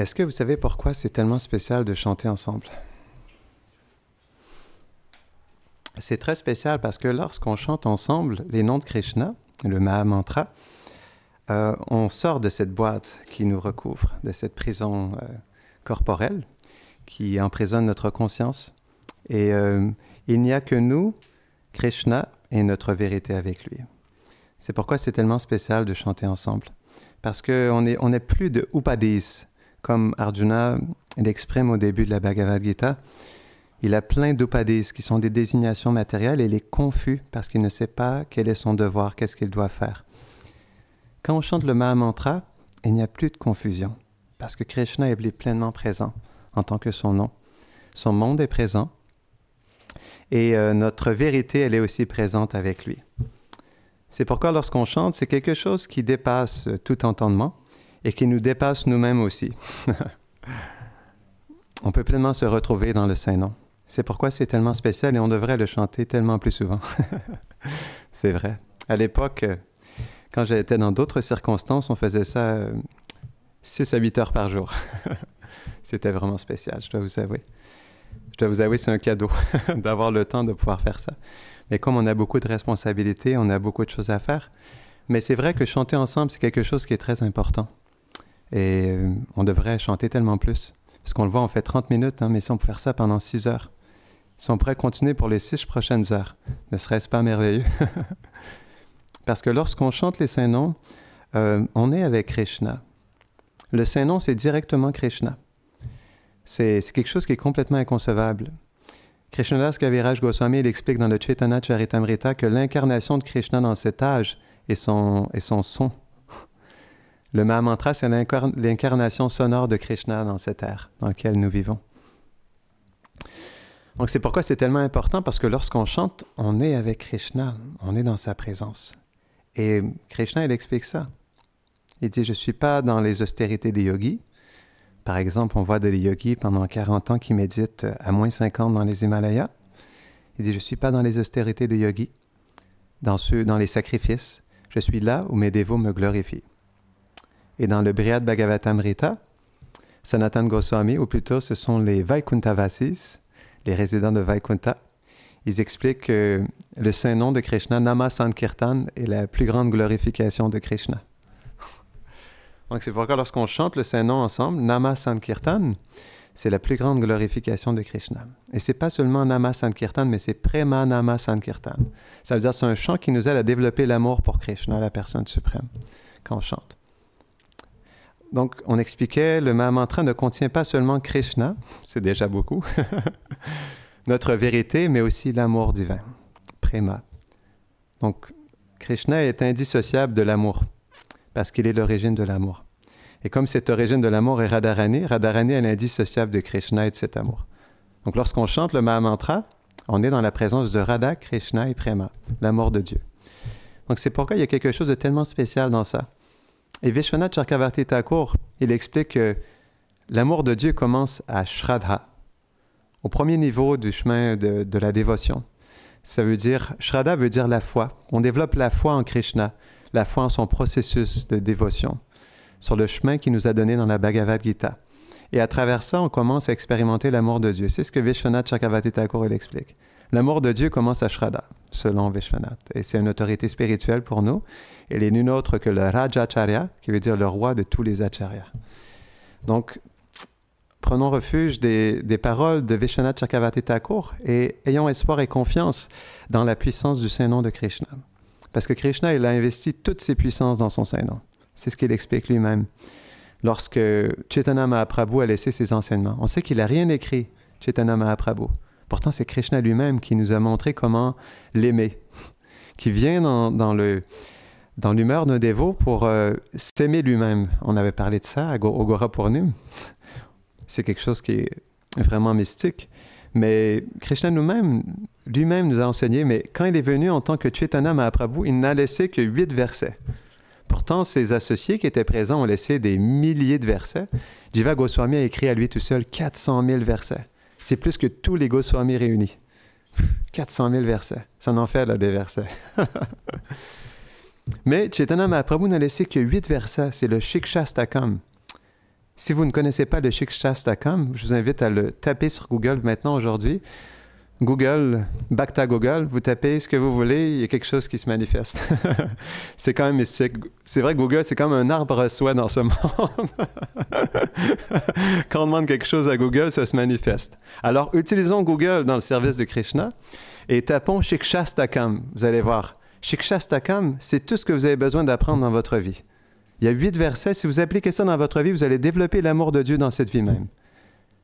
Est-ce que vous savez pourquoi c'est tellement spécial de chanter ensemble? C'est très spécial parce que lorsqu'on chante ensemble les noms de Krishna, le Mahamantra, on sort de cette boîte qui nous recouvre, de cette prison corporelle qui emprisonne notre conscience. Et il n'y a que nous, Krishna, et notre vérité avec lui. C'est pourquoi c'est tellement spécial de chanter ensemble. Parce qu'on n'est plus de upadis, comme Arjuna l'exprime au début de la Bhagavad Gita. Il a plein d'upadis qui sont des désignations matérielles et il est confus parce qu'il ne sait pas quel est son devoir, qu'est-ce qu'il doit faire. Quand on chante le Mahamantra, il n'y a plus de confusion parce que Krishna est pleinement présent en tant que son nom. Son monde est présent et notre vérité, elle est aussi présente avec lui. C'est pourquoi lorsqu'on chante, c'est quelque chose qui dépasse tout entendement et qui nous dépasse nous-mêmes aussi. On peut pleinement se retrouver dans le Saint-Nom. C'est pourquoi c'est tellement spécial et on devrait le chanter tellement plus souvent. C'est vrai. À l'époque, quand j'étais dans d'autres circonstances, on faisait ça 6 à 8 heures par jour. C'était vraiment spécial, je dois vous avouer. Je dois vous avouer, c'est un cadeau d'avoir le temps de pouvoir faire ça. Mais comme on a beaucoup de responsabilités, on a beaucoup de choses à faire. Mais c'est vrai que chanter ensemble, c'est quelque chose qui est très important. Et on devrait chanter tellement plus. Parce qu'on le voit, on fait 30 minutes, mais si on peut faire ça pendant 6 heures, si on pourrait continuer pour les 6 prochaines heures, ne serait-ce pas merveilleux? Parce que lorsqu'on chante les saints noms, on est avec Krishna. Le saint nom, c'est directement Krishna. C'est quelque chose qui est complètement inconcevable. Krishnadas Kaviraj Goswami, il explique dans le Chaitanya Charitamrita que l'incarnation de Krishna dans cet âge est son son. Le Mahamantra, c'est l'incarnation sonore de Krishna dans cette ère dans laquelle nous vivons. Donc c'est pourquoi c'est tellement important, parce que lorsqu'on chante, on est avec Krishna, on est dans sa présence. Et Krishna, il explique ça. Il dit, je ne suis pas dans les austérités des yogis. Par exemple, on voit des yogis pendant 40 ans qui méditent à moins 50 dans les Himalayas. Il dit, je ne suis pas dans les austérités des yogis, dans les sacrifices. Je suis là où mes dévots me glorifient. Et dans le Brihad Bhagavatamrita, Sanatana Goswami, ou plutôt ce sont les Vaikuntavasis, les résidents de Vaikuntha, ils expliquent que le saint nom de Krishna, Nama Sankirtan, est la plus grande glorification de Krishna. Donc c'est pourquoi lorsqu'on chante le saint nom ensemble, Nama Sankirtan, c'est la plus grande glorification de Krishna. Et c'est pas seulement Nama Sankirtan, mais c'est Prema Nama Sankirtan. Ça veut dire que c'est un chant qui nous aide à développer l'amour pour Krishna, la personne suprême, quand on chante. Donc, on expliquait, le Mahamantra ne contient pas seulement Krishna, c'est déjà beaucoup, notre vérité, mais aussi l'amour divin, Prema. Donc, Krishna est indissociable de l'amour, parce qu'il est l'origine de l'amour. Et comme cette origine de l'amour est Radharani, Radharani est indissociable de Krishna et de cet amour. Donc, lorsqu'on chante le Mahamantra, on est dans la présence de Radha, Krishna et Prema, l'amour de Dieu. Donc, c'est pourquoi il y a quelque chose de tellement spécial dans ça. Et Vishwanath Chakravarti Thakur, il explique que l'amour de Dieu commence à Shraddha, au premier niveau du chemin de la dévotion. Ça veut dire, Shraddha veut dire la foi. On développe la foi en Krishna, la foi en son processus de dévotion, sur le chemin qu'il nous a donné dans la Bhagavad Gita. Et à travers ça, on commence à expérimenter l'amour de Dieu. C'est ce que Vishwanath Chakravarti Thakur il explique. L'amour de Dieu commence à Shraddha, selon Vishwanath. Et c'est une autorité spirituelle pour nous. Elle est nul autre que le Rajacharya, qui veut dire le roi de tous les acharyas. Donc, prenons refuge des paroles de Vishwanath Chakravarti Thakur et ayons espoir et confiance dans la puissance du Saint-Nom de Krishna. Parce que Krishna, il a investi toutes ses puissances dans son Saint-Nom. C'est ce qu'il explique lui-même. Lorsque Chaitanya Mahaprabhu a laissé ses enseignements, on sait qu'il n'a rien écrit, Chaitanya Mahaprabhu. Pourtant, c'est Krishna lui-même qui nous a montré comment l'aimer, qui vient dans l'humeur d'un dévot pour s'aimer lui-même. On avait parlé de ça au Gora Purnima. C'est quelque chose qui est vraiment mystique. Mais Krishna lui-même nous a enseigné, mais quand il est venu en tant que Chaitanya Mahaprabhu, il n'a laissé que 8 versets. Pourtant, ses associés qui étaient présents ont laissé des milliers de versets. Jiva Goswami a écrit à lui tout seul 400 000 versets. C'est plus que tous les Goswamis réunis. 400 000 versets. Ça en fait là des versets. Mais Chaitanya Mahaprabhu n'a laissé que 8 versets. C'est le Shikshastakam. Si vous ne connaissez pas le Shikshastakam, je vous invite à le taper sur Google maintenant aujourd'hui. Google, Bhakta Google, vous tapez ce que vous voulez, il y a quelque chose qui se manifeste. C'est quand même mystique. C'est vrai que Google, c'est comme un arbre à soie dans ce monde. Quand on demande quelque chose à Google, ça se manifeste. Alors, utilisons Google dans le service de Krishna et tapons Shikshastakam. Vous allez voir. Shikshastakam, c'est tout ce que vous avez besoin d'apprendre dans votre vie. Il y a 8 versets. Si vous appliquez ça dans votre vie, vous allez développer l'amour de Dieu dans cette vie même.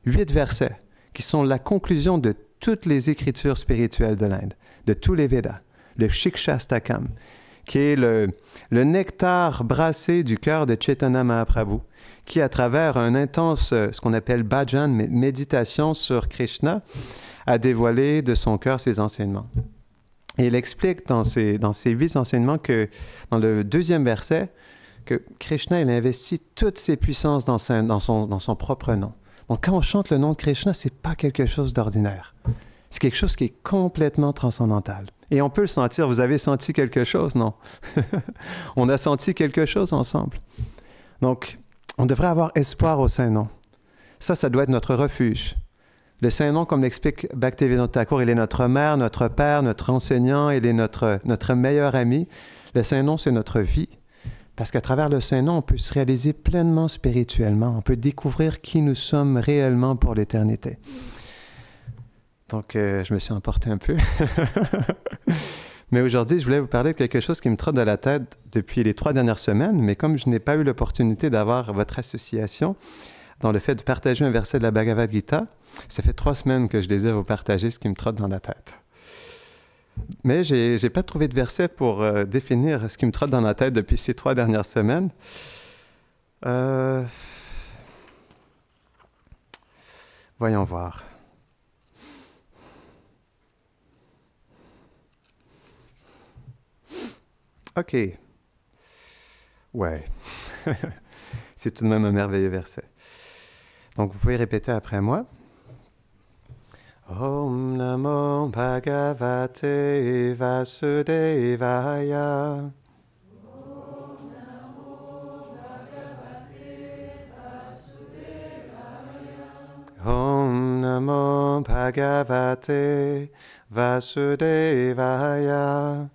8 versets qui sont la conclusion de toutes les écritures spirituelles de l'Inde, de tous les Védas, le Shikshastakam, qui est le nectar brassé du cœur de Chaitanya Mahaprabhu, qui, à travers un intense, ce qu'on appelle bhajan, méditation sur Krishna, a dévoilé de son cœur ses enseignements. Et il explique dans ces 8 enseignements que, dans le 2e verset, que Krishna, il investit toutes ses puissances dans son propre nom. Donc, quand on chante le nom de Krishna, ce n'est pas quelque chose d'ordinaire. C'est quelque chose qui est complètement transcendantal. Et on peut le sentir. Vous avez senti quelque chose, non? On a senti quelque chose ensemble. Donc, on devrait avoir espoir au Saint-Nom. Ça doit être notre refuge. Le Saint-Nom, comme l'explique Bhaktivedanta Thakur, il est notre mère, notre père, notre enseignant, il est notre meilleur ami. Le Saint-Nom, c'est notre vie. Parce qu'à travers le Saint-Nom, on peut se réaliser pleinement spirituellement. On peut découvrir qui nous sommes réellement pour l'éternité. Donc, je me suis emporté un peu. Mais aujourd'hui, je voulais vous parler de quelque chose qui me trotte dans la tête depuis les 3 dernières semaines. Mais comme je n'ai pas eu l'opportunité d'avoir votre association dans le fait de partager un verset de la Bhagavad Gita, ça fait 3 semaines que je désire vous partager ce qui me trotte dans la tête. Mais je n'ai pas trouvé de verset pour définir ce qui me trotte dans la tête depuis ces 3 dernières semaines. Voyons voir. OK. Ouais. C'est tout de même un merveilleux verset. Donc, vous pouvez répéter après moi. Om Namo Bhagavate Vasudevaya. Om Namo Bhagavate Vasudevaya. Om Namo Bhagavate Vasudevaya.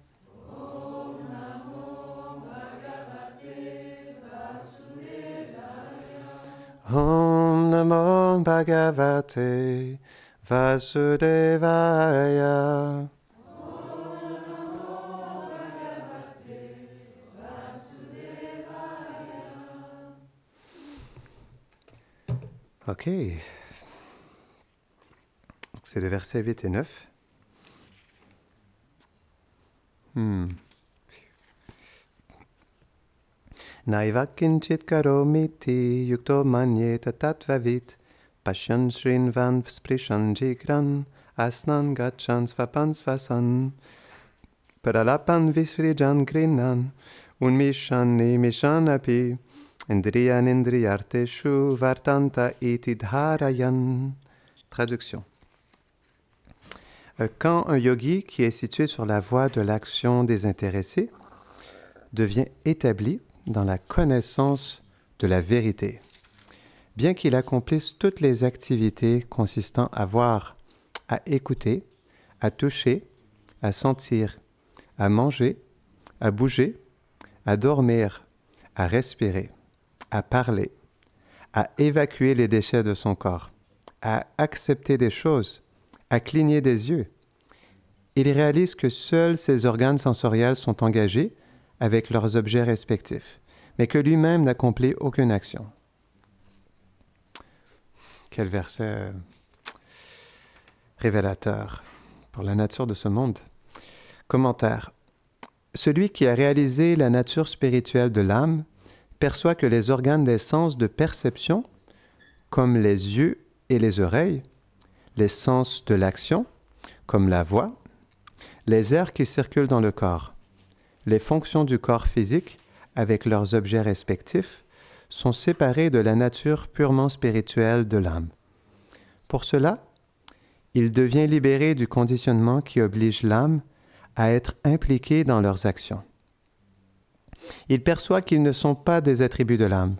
Om Namo Bhagavate Vasudevaya. Om Namo Bhagavate Vasudevaya. OK. C'est le verset 8 et 9. Naiva kinchit karomiti yukto manyeta tatvavit Pashyan Srinvan Sprishan Jigran Asnan Gachan Svapan Svasan Paralapan Visrijan Grinan Unmishan Nimishan Api Indriyan Indriyarteshu Vartanta Iti Dharayan. Traduction. Quand un yogi qui est situé sur la voie de l'action désintéressée devient établi dans la connaissance de la vérité, bien qu'il accomplisse toutes les activités consistant à voir, à écouter, à toucher, à sentir, à manger, à bouger, à dormir, à respirer, à parler, à évacuer les déchets de son corps, à accepter des choses, à cligner des yeux, il réalise que seuls ses organes sensoriels sont engagés avec leurs objets respectifs, mais que lui-même n'accomplit aucune action. Quel verset révélateur pour la nature de ce monde. Commentaire. Celui qui a réalisé la nature spirituelle de l'âme perçoit que les organes des sens de perception, comme les yeux et les oreilles, les sens de l'action, comme la voix, les airs qui circulent dans le corps, les fonctions du corps physique avec leurs objets respectifs, sont séparés de la nature purement spirituelle de l'âme. Pour cela, il devient libéré du conditionnement qui oblige l'âme à être impliquée dans leurs actions. Il perçoit qu'ils ne sont pas des attributs de l'âme.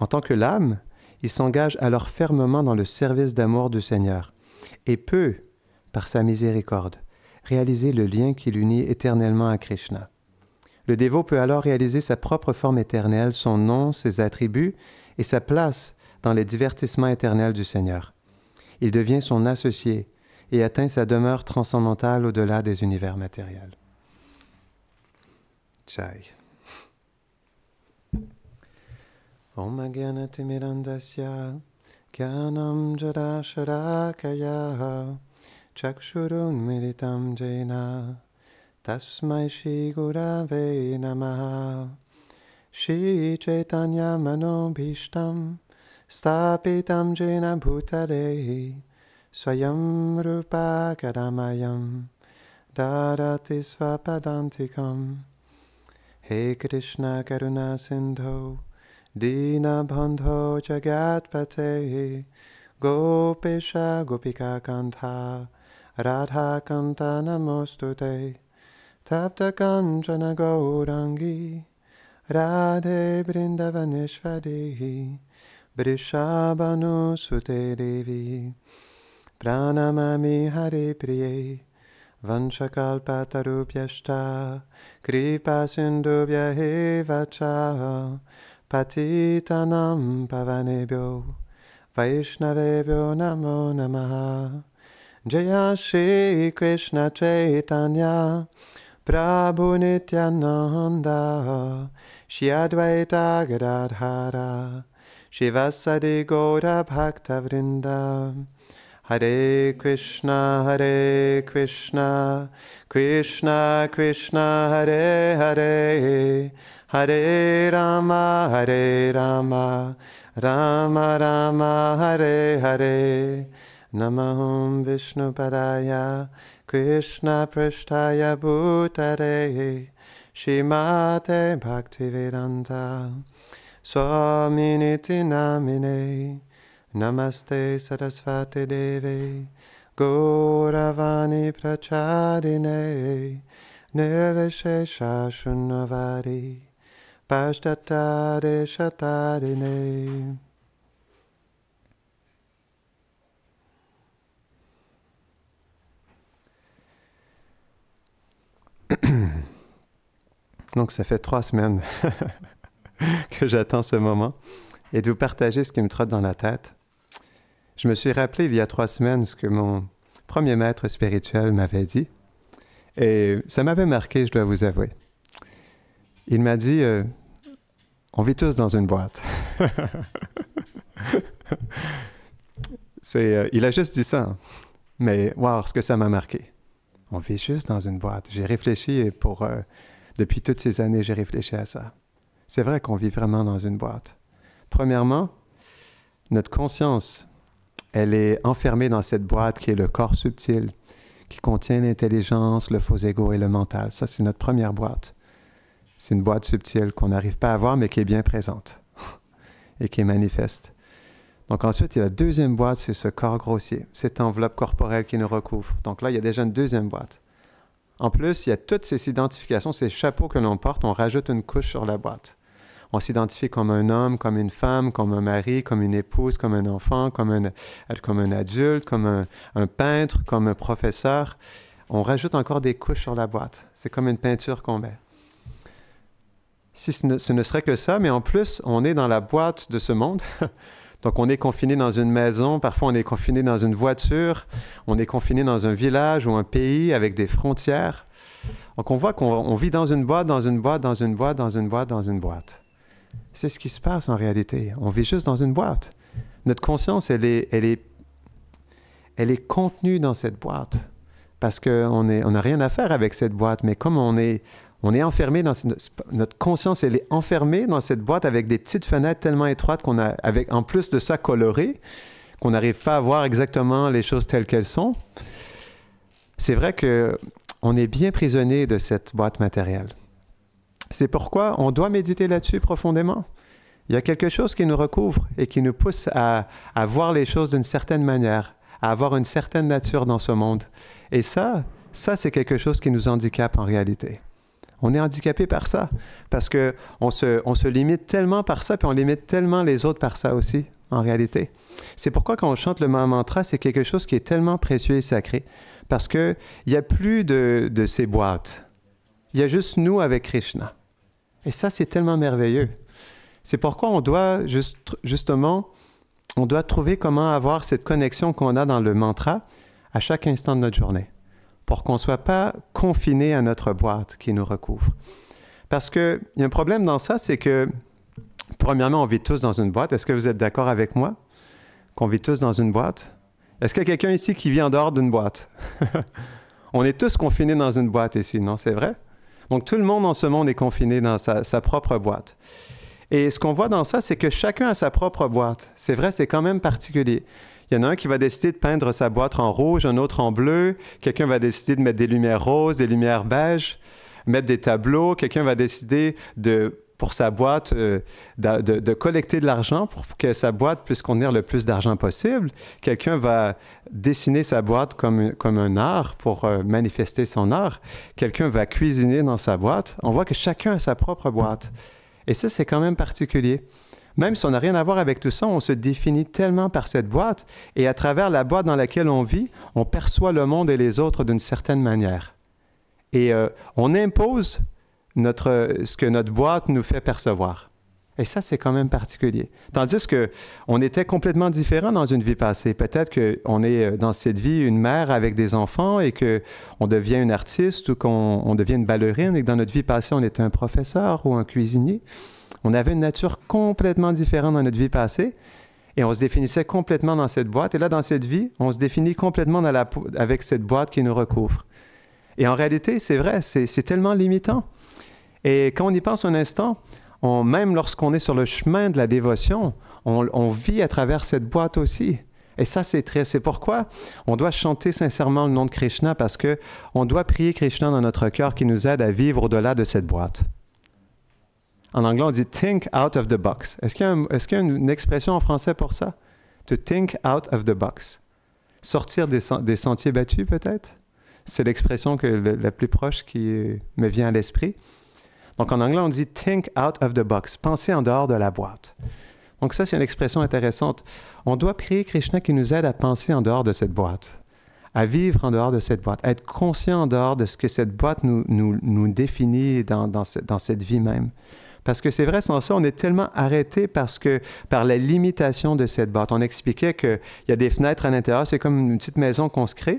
En tant que l'âme, il s'engage alors fermement dans le service d'amour du Seigneur et peut, par sa miséricorde, réaliser le lien qui l'unit éternellement à Krishna. Le dévot peut alors réaliser sa propre forme éternelle, son nom, ses attributs et sa place dans les divertissements éternels du Seigneur. Il devient son associé et atteint sa demeure transcendantale au-delà des univers matériels. Jai. Om Agyanati Mirandasya Gyanam Jadasharakaya Chakshurun Militam Jena Tasmai Shri Gurave Namaha Shri Chaitanya Manobhishtam Stapitam Jena Bhutale Swayam Rupa Kadamayam Dadati Svapadantikam He Krishna Karuna Sindho Dina Bandho Jagatpate Gopesha Gopika Kantha Radha Kanta Namostute Tapta Kanchana Gaurangi Radhe Brindavaneshvadi Brishabhanu Sute Devi Pranamami Hare Priye Vanchakalpatarubhyashta Kripa Sindhubhya Eva Cha Patitanam Pavanebhyo Vaishnavebhyo Namo Namaha Jaya Shri Krishna Chaitanya Prabhu Nityananda Shri Advaita Gadadhara Shivasadi Gaura Bhakta Vrinda Hare Krishna, Krishna Krishna, Hare Hare, Hare Rama, Rama Rama, Hare Hare. Namaham Vishnu Padaya, Krishna Prishtaya Bhutare, Shrimate Bhaktivedanta, Swaminiti Namine. Namaste Sarasvati Deve, Gauravani Prachadine, Nirvishesha Shunnavari, Pashtatade Shatadine. Donc ça fait 3 semaines que j'attends ce moment et de vous partager ce qui me trotte dans la tête. Je me suis rappelé il y a 3 semaines ce que mon premier maître spirituel m'avait dit. Et ça m'avait marqué, je dois vous avouer. Il m'a dit, on vit tous dans une boîte. Il a juste dit ça. Mais wow, ce que ça m'a marqué. On vit juste dans une boîte. J'ai réfléchi et depuis toutes ces années, j'ai réfléchi à ça. C'est vrai qu'on vit vraiment dans une boîte. Premièrement, notre conscience, elle est enfermée dans cette boîte qui est le corps subtil, qui contient l'intelligence, le faux ego et le mental. Ça, c'est notre première boîte. C'est une boîte subtile qu'on n'arrive pas à voir, mais qui est bien présente et qui est manifeste. Donc ensuite, il y a la deuxième boîte, c'est ce corps grossier, cette enveloppe corporelle qui nous recouvre. Donc là, il y a déjà une deuxième boîte. En plus, il y a toutes ces identifications, ces chapeaux que l'on porte, on rajoute une couche sur la boîte. On s'identifie comme un homme, comme une femme, comme un mari, comme une épouse, comme un enfant, comme un adulte, comme un peintre, comme un professeur. On rajoute encore des couches sur la boîte. C'est comme une peinture qu'on met. Si ce ne serait que ça, mais en plus, on est dans la boîte de ce monde. Donc, on est confiné dans une maison, parfois on est confiné dans une voiture, on est confiné dans un village ou un pays avec des frontières. Donc, on voit qu'on vit dans une boîte, dans une boîte, dans une boîte, dans une boîte, dans une boîte. C'est ce qui se passe en réalité. On vit juste dans une boîte. Notre conscience, elle est contenue dans cette boîte parce qu'on n'a rien à faire avec cette boîte. Mais comme on est enfermé dans notre conscience, elle est enfermée dans cette boîte avec des petites fenêtres tellement étroites qu'on a, avec en plus de ça colorées, qu'on n'arrive pas à voir exactement les choses telles qu'elles sont. C'est vrai qu'on est bien prisonnier de cette boîte matérielle. C'est pourquoi on doit méditer là-dessus profondément. Il y a quelque chose qui nous recouvre et qui nous pousse à voir les choses d'une certaine manière, à avoir une certaine nature dans ce monde. Et ça c'est quelque chose qui nous handicape en réalité. On est handicapé par ça, parce qu'on se limite tellement par ça, puis on limite tellement les autres par ça aussi. en réalité. C'est pourquoi quand on chante le mantra, c'est quelque chose qui est tellement précieux et sacré, parce qu'il n'y a plus de ces boîtes. Il y a juste nous avec Krishna. Et ça, c'est tellement merveilleux. C'est pourquoi on doit justement, on doit trouver comment avoir cette connexion qu'on a dans le mantra à chaque instant de notre journée, pour qu'on ne soit pas confiné à notre boîte qui nous recouvre. Parce qu'il y a un problème dans ça, c'est que, premièrement, on vit tous dans une boîte. Est-ce que vous êtes d'accord avec moi qu'on vit tous dans une boîte? Est-ce qu'il y a quelqu'un ici qui vit en dehors d'une boîte? On est tous confinés dans une boîte ici, non? C'est vrai? Donc, tout le monde dans ce monde est confiné dans sa propre boîte. Et ce qu'on voit dans ça, c'est que chacun a sa propre boîte. C'est vrai, c'est quand même particulier. Il y en a un qui va décider de peindre sa boîte en rouge, un autre en bleu. Quelqu'un va décider de mettre des lumières roses, des lumières beiges, mettre des tableaux. Quelqu'un va décider pour sa boîte de collecter de l'argent pour que sa boîte puisse contenir le plus d'argent possible. Quelqu'un va dessiner sa boîte comme un art pour manifester son art. Quelqu'un va cuisiner dans sa boîte. On voit que chacun a sa propre boîte. Et ça, c'est quand même particulier. Même si on n'a rien à voir avec tout ça, on se définit tellement par cette boîte. Et à travers la boîte dans laquelle on vit, on perçoit le monde et les autres d'une certaine manière. Et on impose ce que notre boîte nous fait percevoir. Et ça, c'est quand même particulier. Tandis qu'on était complètement différents dans une vie passée. Peut-être qu'on est dans cette vie une mère avec des enfants et qu'on devient une artiste ou qu'on devient une ballerine et que dans notre vie passée, on était un professeur ou un cuisinier. On avait une nature complètement différente dans notre vie passée et on se définissait complètement dans cette boîte. Et là, dans cette vie, on se définit complètement avec cette boîte qui nous recouvre. Et en réalité, c'est vrai, c'est tellement limitant. Et quand on y pense un instant, même lorsqu'on est sur le chemin de la dévotion, on vit à travers cette boîte aussi. Et ça, c'est pourquoi on doit chanter sincèrement le nom de Krishna, parce qu'on doit prier Krishna dans notre cœur qui nous aide à vivre au-delà de cette boîte. En anglais, on dit « think out of the box ». Est-ce qu'il y a une expression en français pour ça? « To think out of the box ». Sortir des sentiers battus, peut-être? C'est l'expression la plus proche qui me vient à l'esprit. Donc, en anglais, on dit « think out of the box », penser en dehors de la boîte. Donc, ça, c'est une expression intéressante. On doit prier Krishna qui nous aide à penser en dehors de cette boîte, à vivre en dehors de cette boîte, à être conscient en dehors de ce que cette boîte nous définit dans cette vie même. Parce que c'est vrai, sans ça, on est tellement arrêté par la limitation de cette boîte. On expliquait qu'il y a des fenêtres à l'intérieur, c'est comme une petite maison qu'on se crée.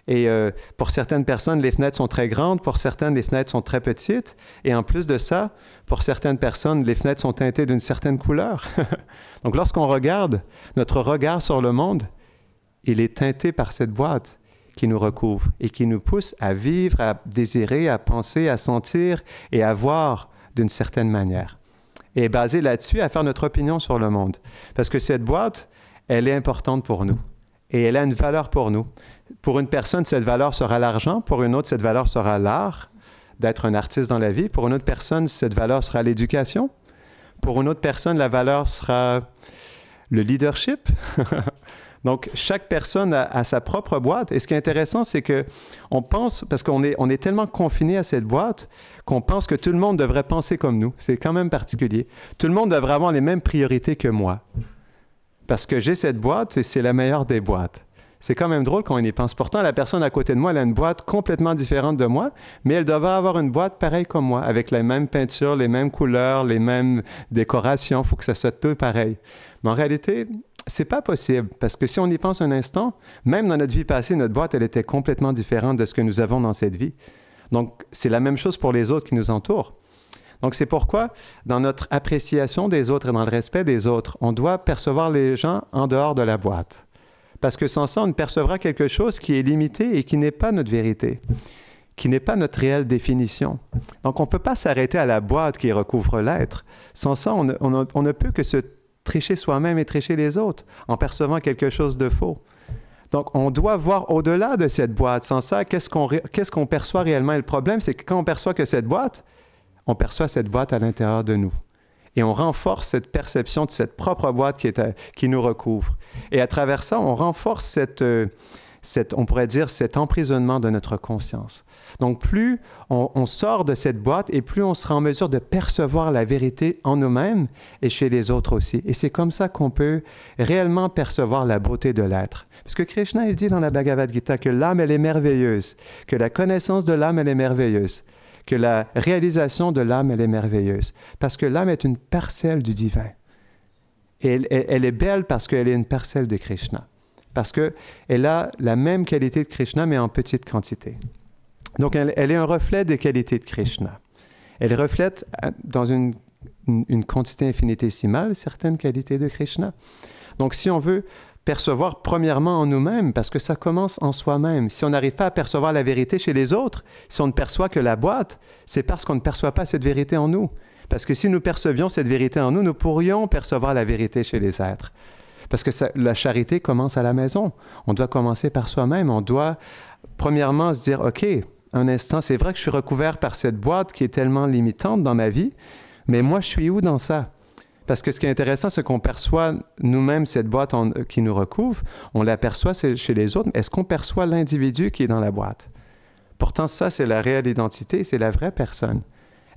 Et pour certaines personnes, les fenêtres sont très grandes, pour certaines, les fenêtres sont très petites. Et en plus de ça, pour certaines personnes, les fenêtres sont teintées d'une certaine couleur. Donc lorsqu'on regarde, notre regard sur le monde, il est teinté par cette boîte qui nous recouvre et qui nous pousse à vivre, à désirer, à penser, à sentir et à voir d'une certaine manière. Et basé là-dessus, à faire notre opinion sur le monde. Parce que cette boîte, elle est importante pour nous. Et elle a une valeur pour nous. Pour une personne, cette valeur sera l'argent. Pour une autre, cette valeur sera l'art, d'être un artiste dans la vie. Pour une autre personne, cette valeur sera l'éducation. Pour une autre personne, la valeur sera le leadership. Donc, chaque personne a sa propre boîte. Et ce qui est intéressant, c'est qu'on pense, parce qu'on est tellement confiné à cette boîte, qu'on pense que tout le monde devrait penser comme nous. C'est quand même particulier. Tout le monde devrait avoir les mêmes priorités que moi. Parce que j'ai cette boîte et c'est la meilleure des boîtes. C'est quand même drôle quand on y pense. Pourtant, la personne à côté de moi, elle a une boîte complètement différente de moi, mais elle devrait avoir une boîte pareille comme moi, avec les mêmes peintures, les mêmes couleurs, les mêmes décorations. Il faut que ça soit tout pareil. Mais en réalité, c'est pas possible, parce que si on y pense un instant, même dans notre vie passée, notre boîte, elle était complètement différente de ce que nous avons dans cette vie. Donc, c'est la même chose pour les autres qui nous entourent. Donc, c'est pourquoi, dans notre appréciation des autres et dans le respect des autres, on doit percevoir les gens en dehors de la boîte. Parce que sans ça, on percevra quelque chose qui est limité et qui n'est pas notre vérité, qui n'est pas notre réelle définition. Donc, on ne peut pas s'arrêter à la boîte qui recouvre l'être. Sans ça, on ne peut que se tricher soi-même et tricher les autres en percevant quelque chose de faux. Donc, on doit voir au-delà de cette boîte. Sans ça, qu'est-ce qu'on perçoit réellement? Et le problème, c'est que quand on perçoit que cette boîte, on perçoit cette boîte à l'intérieur de nous. Et on renforce cette perception de cette propre boîte qui nous recouvre. Et à travers ça, on renforce on pourrait dire cet emprisonnement de notre conscience. Donc, plus on sort de cette boîte et plus on sera en mesure de percevoir la vérité en nous-mêmes et chez les autres aussi. Et c'est comme ça qu'on peut réellement percevoir la beauté de l'être. Parce que Krishna, il dit dans la Bhagavad Gita que l'âme, elle est merveilleuse, que la connaissance de l'âme, elle est merveilleuse, que la réalisation de l'âme, elle est merveilleuse. Parce que l'âme est une parcelle du divin. Et elle est belle parce qu'elle est une parcelle de Krishna. Parce qu'elle a la même qualité de Krishna, mais en petite quantité. Donc, elle est un reflet des qualités de Krishna. Elle reflète dans une quantité infinitésimale certaines qualités de Krishna. Donc, si on veut percevoir premièrement en nous-mêmes, parce que ça commence en soi-même. Si on n'arrive pas à percevoir la vérité chez les autres, si on ne perçoit que la boîte, c'est parce qu'on ne perçoit pas cette vérité en nous. Parce que si nous percevions cette vérité en nous, nous pourrions percevoir la vérité chez les êtres. Parce que la charité commence à la maison. On doit commencer par soi-même. On doit premièrement se dire, OK, un instant, c'est vrai que je suis recouvert par cette boîte qui est tellement limitante dans ma vie, mais moi, je suis où dans ça? Parce que ce qui est intéressant, c'est qu'on perçoit nous-mêmes cette boîte qui nous recouvre, on l'aperçoit chez les autres, mais est-ce qu'on perçoit l'individu qui est dans la boîte? Pourtant, ça, c'est la réelle identité, c'est la vraie personne.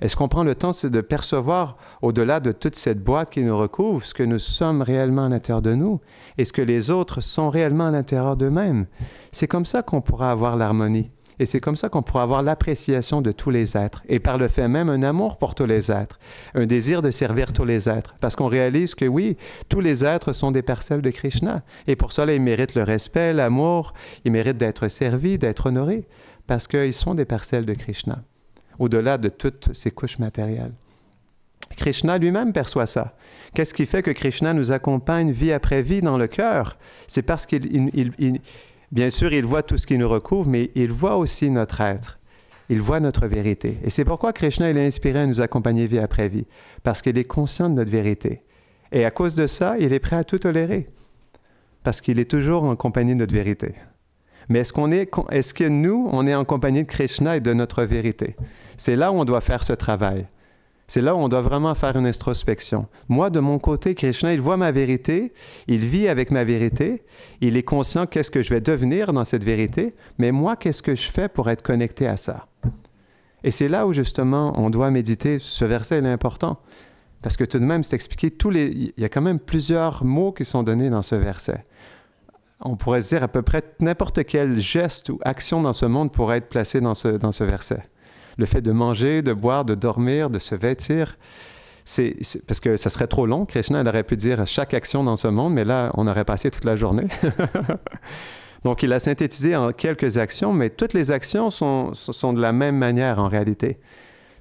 Est-ce qu'on prend le temps de percevoir, au-delà de toute cette boîte qui nous recouvre, ce que nous sommes réellement à l'intérieur de nous et ce que les autres sont réellement à l'intérieur d'eux-mêmes? C'est comme ça qu'on pourra avoir l'harmonie. Et c'est comme ça qu'on pourra avoir l'appréciation de tous les êtres. Et par le fait même, un amour pour tous les êtres. Un désir de servir tous les êtres. Parce qu'on réalise que oui, tous les êtres sont des parcelles de Krishna. Et pour cela, ils méritent le respect, l'amour. Ils méritent d'être servis, d'être honorés. Parce qu'ils sont des parcelles de Krishna. Au-delà de toutes ces couches matérielles. Krishna lui-même perçoit ça. Qu'est-ce qui fait que Krishna nous accompagne vie après vie dans le cœur? C'est parce bien sûr, il voit tout ce qui nous recouvre, mais il voit aussi notre être. Il voit notre vérité. Et c'est pourquoi Krishna il est inspiré à nous accompagner vie après vie. Parce qu'il est conscient de notre vérité. Et à cause de ça, il est prêt à tout tolérer. Parce qu'il est toujours en compagnie de notre vérité. Mais est-ce que nous, on est en compagnie de Krishna et de notre vérité? C'est là où on doit faire ce travail. C'est là où on doit vraiment faire une introspection. Moi, de mon côté, Krishna, il voit ma vérité, il vit avec ma vérité, il est conscient qu'est-ce que je vais devenir dans cette vérité, mais moi, qu'est-ce que je fais pour être connecté à ça? Et c'est là où, justement, on doit méditer. Ce verset est important, parce que tout de même, c'est expliqué, il y a quand même plusieurs mots qui sont donnés dans ce verset. On pourrait se dire à peu près n'importe quel geste ou action dans ce monde pourrait être placé dans ce verset. Le fait de manger, de boire, de dormir, de se vêtir, c'est parce que ça serait trop long. Krishna, il aurait pu dire chaque action dans ce monde, mais là, on aurait passé toute la journée. Donc, il a synthétisé en quelques actions, mais toutes les actions sont de la même manière en réalité.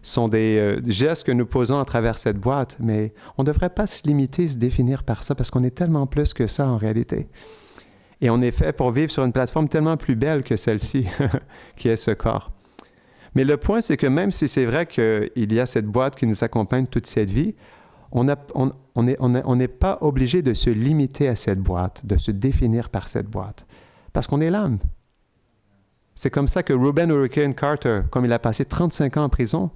Ce sont des gestes que nous posons à travers cette boîte, mais on ne devrait pas se limiter, se définir par ça, parce qu'on est tellement plus que ça en réalité. Et on est fait pour vivre sur une plateforme tellement plus belle que celle-ci, qui est ce corps. Mais le point, c'est que même si c'est vrai qu'il y a cette boîte qui nous accompagne toute cette vie, on n'est pas obligé de se limiter à cette boîte, de se définir par cette boîte, parce qu'on est l'âme. C'est comme ça que Reuben Hurricane Carter, comme il a passé 35 ans en prison,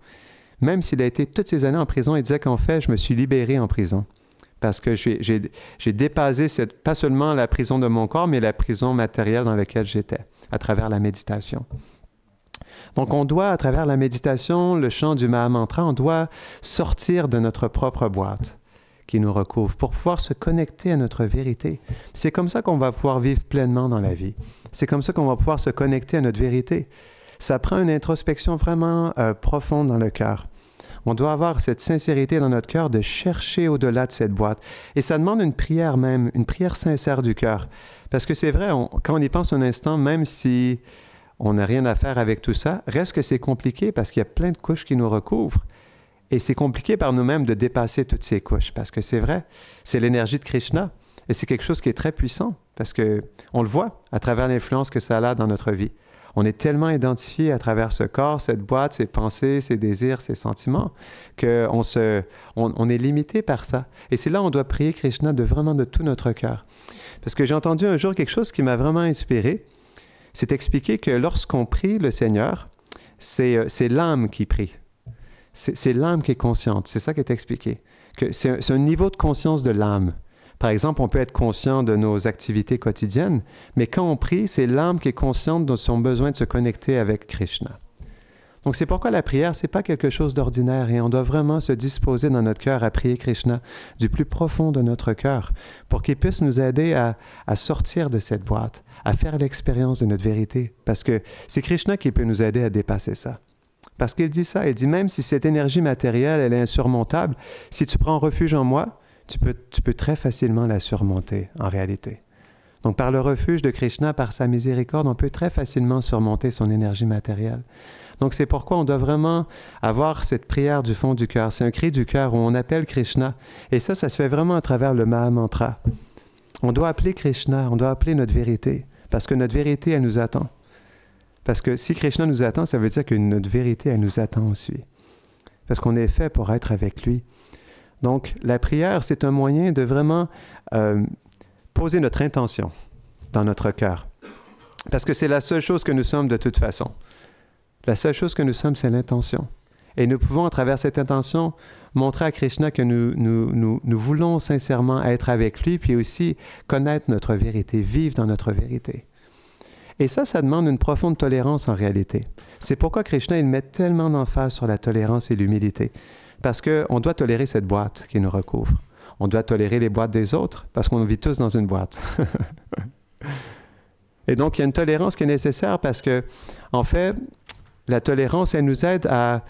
même s'il a été toutes ces années en prison, il disait qu'en fait, je me suis libéré en prison. Parce que j'ai dépassé pas seulement la prison de mon corps, mais la prison matérielle dans laquelle j'étais, à travers la méditation. Donc, on doit, à travers la méditation, le chant du Mahamantra, on doit sortir de notre propre boîte qui nous recouvre pour pouvoir se connecter à notre vérité. C'est comme ça qu'on va pouvoir vivre pleinement dans la vie. C'est comme ça qu'on va pouvoir se connecter à notre vérité. Ça prend une introspection vraiment profonde dans le cœur. On doit avoir cette sincérité dans notre cœur de chercher au-delà de cette boîte. Et ça demande une prière même, une prière sincère du cœur. Parce que c'est vrai, quand on y pense un instant, même si on n'a rien à faire avec tout ça, reste que c'est compliqué parce qu'il y a plein de couches qui nous recouvrent. Et c'est compliqué par nous-mêmes de dépasser toutes ces couches. Parce que c'est vrai, c'est l'énergie de Krishna. Et c'est quelque chose qui est très puissant. Parce qu'on le voit à travers l'influence que ça a dans notre vie. On est tellement identifié à travers ce corps, cette boîte, ces pensées, ces désirs, ces sentiments, qu'on est limité par ça. Et c'est là où on doit prier Krishna vraiment de tout notre cœur. Parce que j'ai entendu un jour quelque chose qui m'a vraiment inspiré. C'est expliqué que lorsqu'on prie le Seigneur, c'est l'âme qui prie. C'est l'âme qui est consciente. C'est ça qui est expliqué. Que c'est un niveau de conscience de l'âme. Par exemple, on peut être conscient de nos activités quotidiennes, mais quand on prie, c'est l'âme qui est consciente de son besoin de se connecter avec Krishna. Donc c'est pourquoi la prière, ce n'est pas quelque chose d'ordinaire et on doit vraiment se disposer dans notre cœur à prier Krishna du plus profond de notre cœur pour qu'il puisse nous aider à sortir de cette boîte, à faire l'expérience de notre vérité. Parce que c'est Krishna qui peut nous aider à dépasser ça. Parce qu'il dit ça, il dit même si cette énergie matérielle, elle est insurmontable, si tu prends refuge en moi, tu peux très facilement la surmonter en réalité. Donc par le refuge de Krishna, par sa miséricorde, on peut très facilement surmonter son énergie matérielle. Donc c'est pourquoi on doit vraiment avoir cette prière du fond du cœur. C'est un cri du cœur où on appelle Krishna. Et ça se fait vraiment à travers le Maha Mantra. On doit appeler Krishna, on doit appeler notre vérité. Parce que notre vérité, elle nous attend. Parce que si Krishna nous attend, ça veut dire que notre vérité, elle nous attend aussi. Parce qu'on est fait pour être avec lui. Donc la prière, c'est un moyen de vraiment poser notre intention dans notre cœur. Parce que c'est la seule chose que nous sommes de toute façon. La seule chose que nous sommes, c'est l'intention. Et nous pouvons, à travers cette intention, montrer à Krishna que nous voulons sincèrement être avec lui, puis aussi connaître notre vérité, vivre dans notre vérité. Et ça demande une profonde tolérance en réalité. C'est pourquoi Krishna, il met tellement d'emphase sur la tolérance et l'humilité. Parce qu'on doit tolérer cette boîte qui nous recouvre. On doit tolérer les boîtes des autres, parce qu'on vit tous dans une boîte. Et donc, il y a une tolérance qui est nécessaire parce que, en fait, la tolérance, elle nous aide à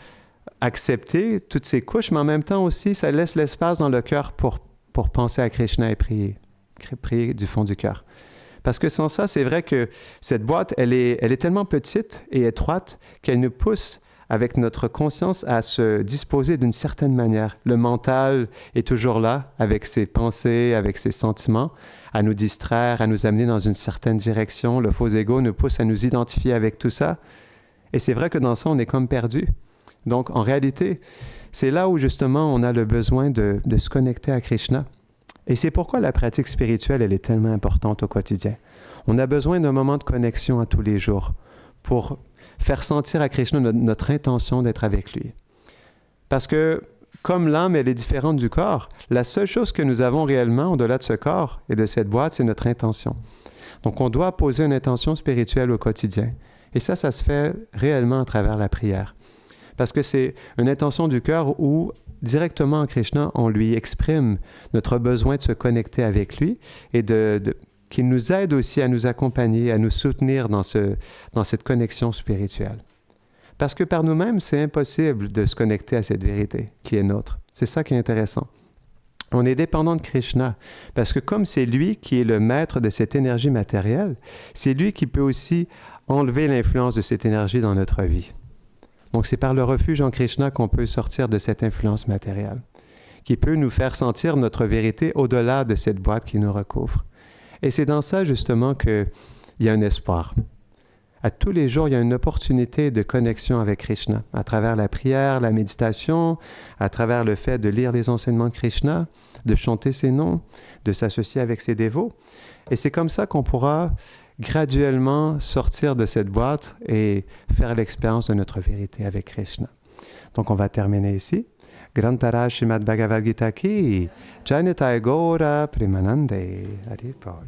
accepter toutes ces couches, mais en même temps aussi, ça laisse l'espace dans le cœur pour penser à Krishna et prier du fond du cœur. Parce que sans ça, c'est vrai que cette boîte, elle est tellement petite et étroite qu'elle nous pousse, avec notre conscience, à se disposer d'une certaine manière. Le mental est toujours là, avec ses pensées, avec ses sentiments, à nous distraire, à nous amener dans une certaine direction. Le faux ego nous pousse à nous identifier avec tout ça. Et c'est vrai que dans ça, on est comme perdu. Donc, en réalité, c'est là où justement on a le besoin de se connecter à Krishna. Et c'est pourquoi la pratique spirituelle, elle est tellement importante au quotidien. On a besoin d'un moment de connexion à tous les jours pour faire sentir à Krishna notre intention d'être avec lui. Parce que, comme l'âme, elle est différente du corps, la seule chose que nous avons réellement au-delà de ce corps et de cette boîte, c'est notre intention. Donc, on doit poser une intention spirituelle au quotidien. Et ça se fait réellement à travers la prière. Parce que c'est une intention du cœur où, directement en Krishna, on lui exprime notre besoin de se connecter avec lui et qu'il nous aide aussi à nous accompagner, à nous soutenir dans cette connexion spirituelle. Parce que par nous-mêmes, c'est impossible de se connecter à cette vérité qui est nôtre. C'est ça qui est intéressant. On est dépendant de Krishna, parce que comme c'est lui qui est le maître de cette énergie matérielle, c'est lui qui peut aussi enlever l'influence de cette énergie dans notre vie. Donc c'est par le refuge en Krishna qu'on peut sortir de cette influence matérielle, qui peut nous faire sentir notre vérité au-delà de cette boîte qui nous recouvre. Et c'est dans ça justement qu'il y a un espoir. À tous les jours, il y a une opportunité de connexion avec Krishna, à travers la prière, la méditation, à travers le fait de lire les enseignements de Krishna, de chanter ses noms, de s'associer avec ses dévots. Et c'est comme ça qu'on pourra graduellement sortir de cette boîte et faire l'expérience de notre vérité avec Krishna. Donc on va terminer ici. Grantara Srimad Bhagavad Gita ki Jai Nitai Gaura Premanande Haripal.